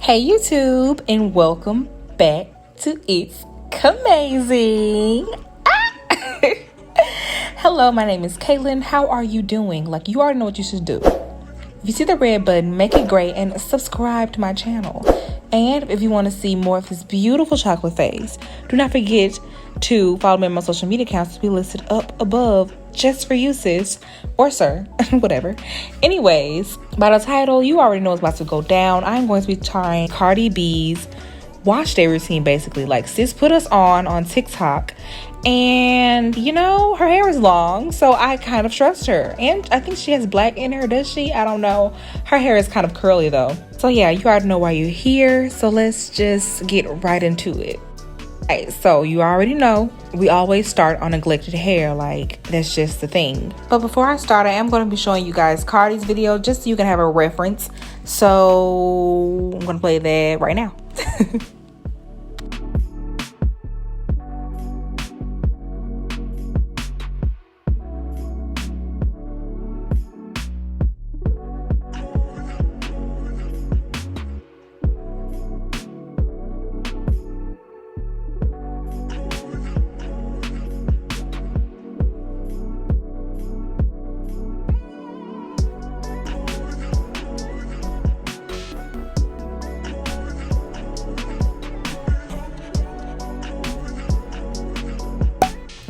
Hey YouTube, and welcome back to It's Camille. Hello, my name is Caitlin. How are you doing? Like, you already know what you should do. If you see the red button, make it gray and subscribe to my channel. And if you want to see more of this beautiful chocolate face, do not forget to follow me on my social media accounts to be listed up above just for you, sis, or sir, whatever. Anyways, by the title, you already know what's about to go down. I'm going to be trying Cardi B's wash day routine, basically. Like, sis put us on TikTok, and you know, her hair is long, so I kind of trust her. And I think she has black in her, does she? I don't know. Her hair is kind of curly though. So yeah, you already know why you're here, so let's just get right into it. Alright, so you already know we always start on neglected hair, like that's just the thing. But before I start, I am going to be showing you guys Cardi's video just so you can have a reference. So I'm going to play that right now.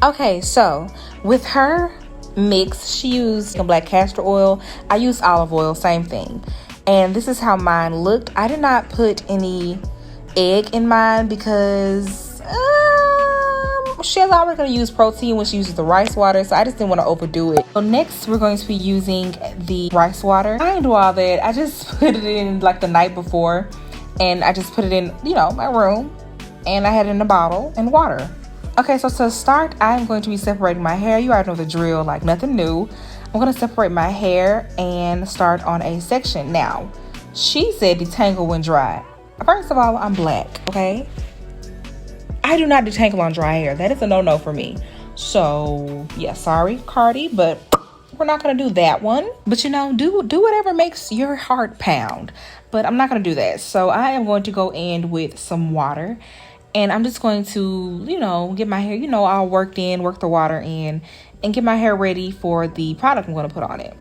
Okay, so with her mix, she used black castor oil. I used olive oil, same thing. And this is how mine looked. I did not put any egg in mine because she's already going to use protein when she uses the rice water, so I just didn't want to overdo it. So next, we're going to be using the rice water. I didn't do all that. I just put it in like the night before, and I just put it in, you know, my room, and I had it in a bottle and water. Okay, so to start, I'm going to be separating my hair. You already know the drill, like nothing new. I'm going to separate my hair and start on a section. Now, she said detangle when dry. First of all, I'm black, okay? I do not detangle on dry hair. That is a no-no for me. So, yeah, sorry, Cardi, but we're not going to do that one. But, you know, do whatever makes your heart pound. But I'm not going to do that. So I am going to go in with some water. And I'm just going to, you know, get my hair, you know, all work the water in, and get my hair ready for the product I'm going to put on it.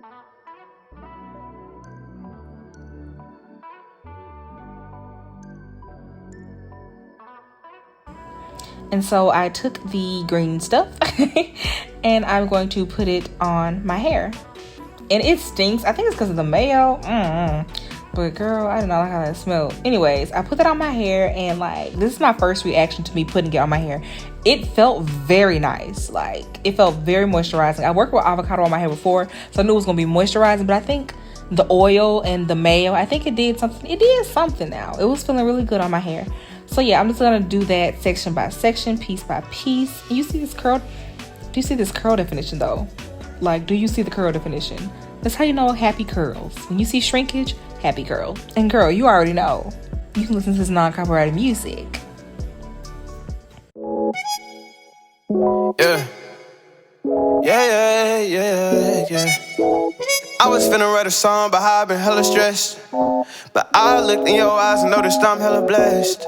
And so I took the green stuff and I'm going to put it on my hair. And it stinks. I think it's because of the mayo. But girl, I did not like how that smelled. Anyways, I put that on my hair, and like, this is my first reaction to me putting it on my hair. It felt very nice. Like, it felt very moisturizing. I worked with avocado on my hair before, so I knew it was gonna be moisturizing, but I think the oil and the mayo, I think it did something. It did something now. It was feeling really good on my hair. So yeah, I'm just gonna do that section by section, piece by piece. And you see this curl? Do you see this curl definition though? Like, do you see the curl definition? That's how you know happy curls. When you see shrinkage, happy curl. And girl, you already know. You can listen to this non-copyrighted music. Yeah. I was finna write a song, but I've been hella stressed. But I looked in your eyes and noticed I'm hella blessed.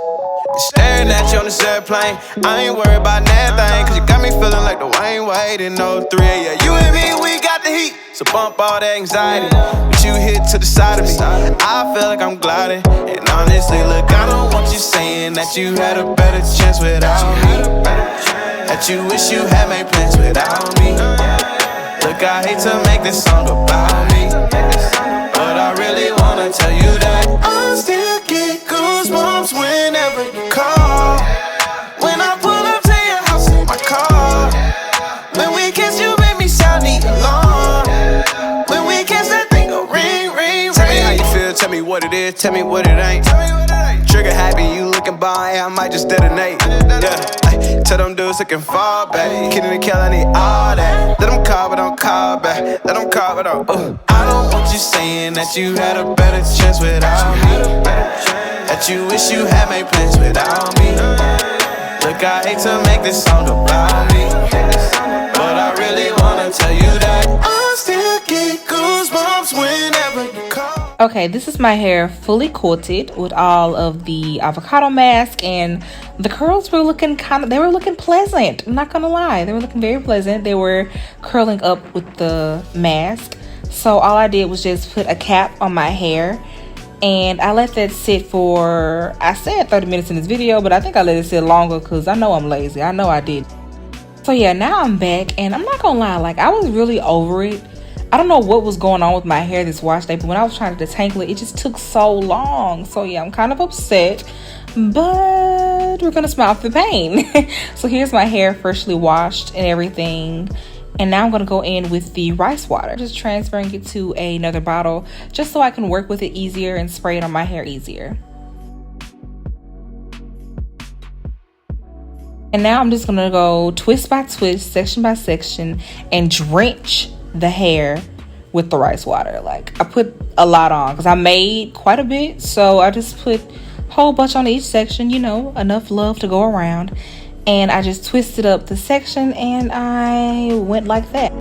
Staring at you on this airplane, I ain't worried about nothing, cause you got me feeling like the Wayne Wade in 03. Yeah, you and me, we got the heat, so bump all that anxiety. But you hit to the side of me, I feel like I'm gliding. And honestly, look, I don't want you saying that you had a better chance without me, that you wish you had made plans without me. Look, I hate to make this song about me, but I really wanna tell you that I still get goosebumps whenever you call. When I pull up to your house in my car, when we kiss, you make me sound the alarm. When we kiss, that thing go ring, ring, ring. Tell me how you feel, tell me what it is, tell me what it ain't. Trigger happy, you looking by, I might just detonate. Yeah, tell them dudes looking far back. Kidding and kill, I need all that. Let them call, but don't call back. Let them call, but don't. I don't want you saying that you had a better chance without me, that you wish you had made plans without me. Look, I hate to make this song about me, but I really wanna tell you that I still get goosebumps whenever you call. Okay, this is my hair fully coated with all of the avocado mask, and the curls were looking they were looking pleasant. I'm not gonna lie, they were looking very pleasant. They were curling up with the mask. So all I did was just put a cap on my hair, and I let that sit for, I said 30 minutes in this video, but I think I let it sit longer because I know I'm lazy. I know I did. So yeah, now I'm back, and I'm not gonna lie, like, I was really over it. I don't know what was going on with my hair this wash day, but when I was trying to detangle it, it just took so long. So yeah, I'm kind of upset, but we're gonna smile through the pain. So here's my hair freshly washed and everything. And now I'm gonna go in with the rice water, just transferring it to another bottle just so I can work with it easier and spray it on my hair easier. And now I'm just gonna go twist by twist, section by section, and drench the hair with the rice water. Like, I put a lot on because I made quite a bit, so I just put a whole bunch on each section, you know, enough love to go around. And I just twisted up the section and I went like that.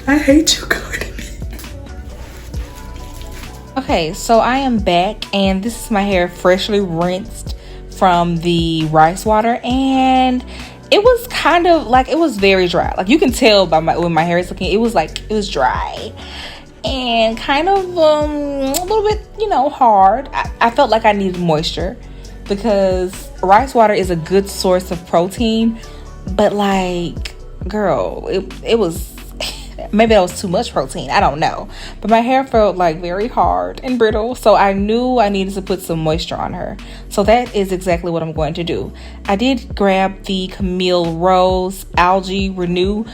I hate you, Cardi. Okay, so I am back, and this is my hair freshly rinsed from the rice water, and it was kind of like, it was very dry. Like, you can tell by when my hair is looking, it was dry and kind of a little bit, you know, hard. I felt like I needed moisture because rice water is a good source of protein, but like, girl, it was, maybe that was too much protein, I don't know, but my hair felt like very hard and brittle, so I knew I needed to put some moisture on her. So that is exactly what I'm going to do. I did grab the Camille Rose Algae Renew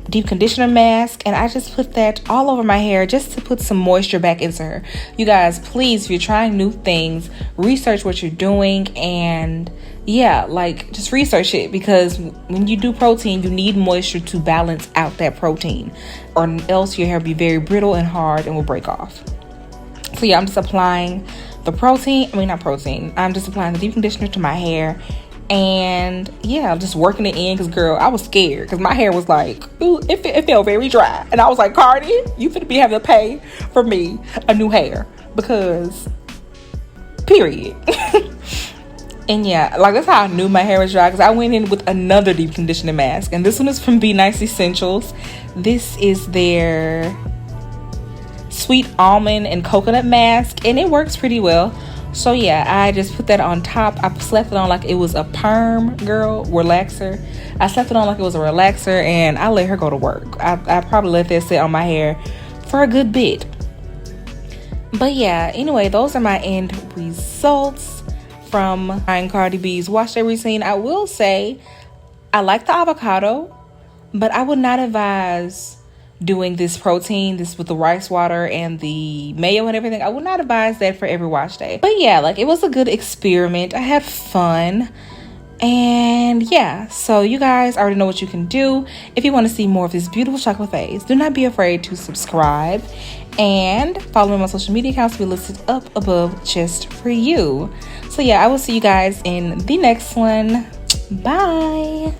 deep conditioner mask, and I just put that all over my hair just to put some moisture back into her. You guys, please, if you're trying new things, research what you're doing, and yeah, like, just research it, because when you do protein, you need moisture to balance out that protein, or else your hair will be very brittle and hard and will break off. So yeah, I'm just applying the I'm just applying the deep conditioner to my hair. And yeah, I'm just working it in, because girl, I was scared because my hair was like, ooh, it felt very dry, and I was like, Cardi, you finna be having to pay for me a new hair, because period. And yeah, like, that's how I knew my hair was dry, because I went in with another deep conditioning mask, and this one is from Be Nice Essentials. This is their sweet almond and coconut mask, and it works pretty well. So yeah, I just put that on top. I slapped it on like it was a perm, girl, relaxer. I slapped it on like it was a relaxer, and I let her go to work. I probably let that sit on my hair for a good bit. But yeah, anyway, those are my end results from trying Cardi B's wash day routine. I will say I like the avocado, but I would not advise doing this protein, this with the rice water and the mayo and everything. I would not advise that for every wash day. But yeah, like it was a good experiment. I had fun. And yeah, so you guys already know what you can do. If you want to see more of this beautiful chocolate face, do not be afraid to subscribe and follow me on my social media accounts to be listed up above just for you. So yeah, I will see you guys in the next one. Bye.